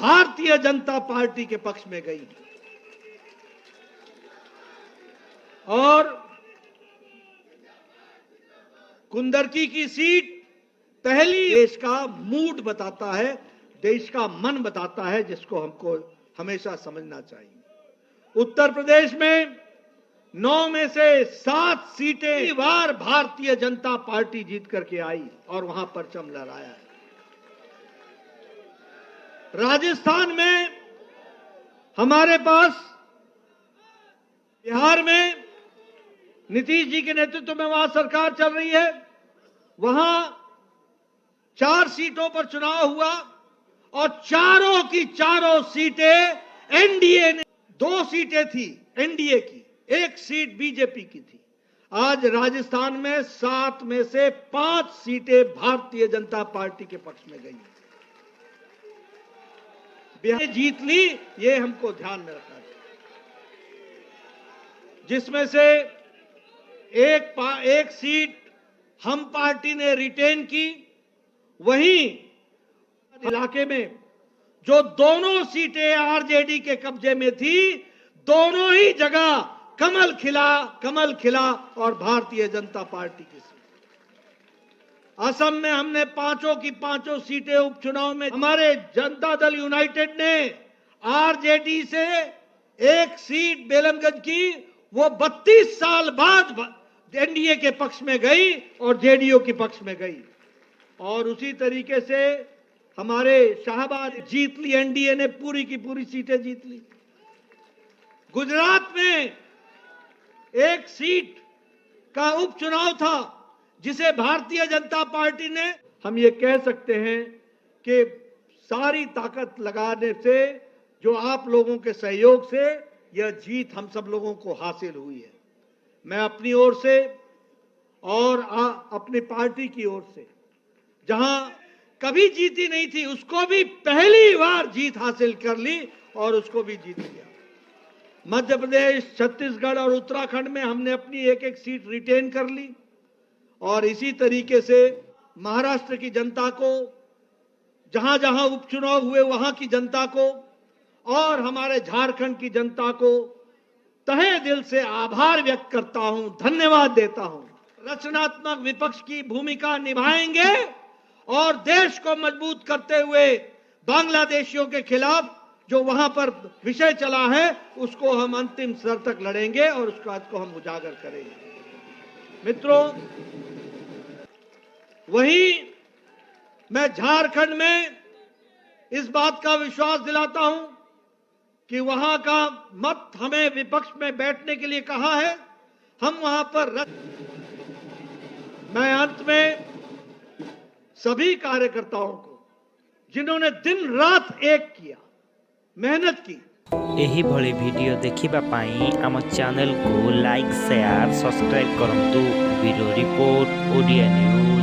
Bharatiya Janata party के पक्ष में गई और कुंदरकी की सीट पहली देश का मूड बताता है, देश का मन बताता है, जिसको हमको हमेशा समझना चाहिए। उत्तर प्रदेश में 9 में से 7 सीटें बार भारतीय जनता पार्टी जीत करके आई और वहां परचम लहराया है। राजस्थान में हमारे पास, बिहार में नीतीश जी के नेतृत्व में वहां सरकार चल रही है, वहां 4 सीटों पर चुनाव हुआ और चारों की चारों सीटें एनडीए ने, 2 सीटें थी एनडीए की, 1 सीट बीजेपी की थी। आज राजस्थान में 7 में से 5 सीटें भारतीय जनता पार्टी के पक्ष में गई। बिहार जीत ली, ये हमको ध्यान में रखना चाहिए, जिसमें से एक सीट हम पार्टी ने रिटेन की। वहीं इलाके में जो दोनों सीटें आरजेडी के कब्जे में थी, दोनों ही जगह कमल खिला और भारतीय जनता पार्टी की सीट। असम में हमने 5 की 5 सीटें उपचुनाव में, हमारे जनता दल यूनाइटेड ने आरजेडी से 1 सीट बेलमगंज की, वो 32 साल बाद एनडीए के पक्ष में गई और जेडीयू के पक्ष में गई। और उसी तरीके से हमारे शाहबाद जीत ली, एनडीए ने पूरी की पूरी सीटें जीत ली। गुजरात में 1 सीट का उपचुनाव था, जिसे भारतीय जनता पार्टी ने, हम ये कह सकते हैं कि सारी ताकत लगाने से, जो आप लोगों के सहयोग से यह जीत हम सब लोगों को हासिल हुई है। मैं अपनी ओर से और अपनी पार्टी की ओर से, जहां कभी जीती नहीं थी, उसको भी पहली बार जीत हासिल कर ली और उसको भी जीत लिया। मध्य प्रदेश, छत्तीसगढ़ और उत्तराखंड में हमने अपनी 1-1 सीट रिटेन कर ली और इसी तरीके से महाराष्ट्र की जनता को, जहां जहां उपचुनाव हुए वहां की जनता को और हमारे झारखंड की जनता को तहे दिल से आभार व्यक्त करता हूं, धन्यवाद देता हूं। रचनात्मक विपक्ष की भूमिका निभाएंगे और देश को मजबूत करते हुए बांग्लादेशियों के खिलाफ जो वहां पर विषय चला है, उसको हम अंतिम स्तर तक लड़ेंगे और उस बात को हम उजागर करेंगे। मित्रों, वहीं मैं झारखंड में इस बात का विश्वास दिलाता हूं कि वहां का मत हमें विपक्ष में बैठने के लिए कहा है, हम वहां पर मैं अंत में सभी कार्यकर्ताओं को, जिन्होंने दिन रात एक किया, मेहनत की, एही भली वीडियो देखिबा पाई आम चैनल को लाइक, शेयर, सब्सक्राइब करंतु। Bureau report, Odia news.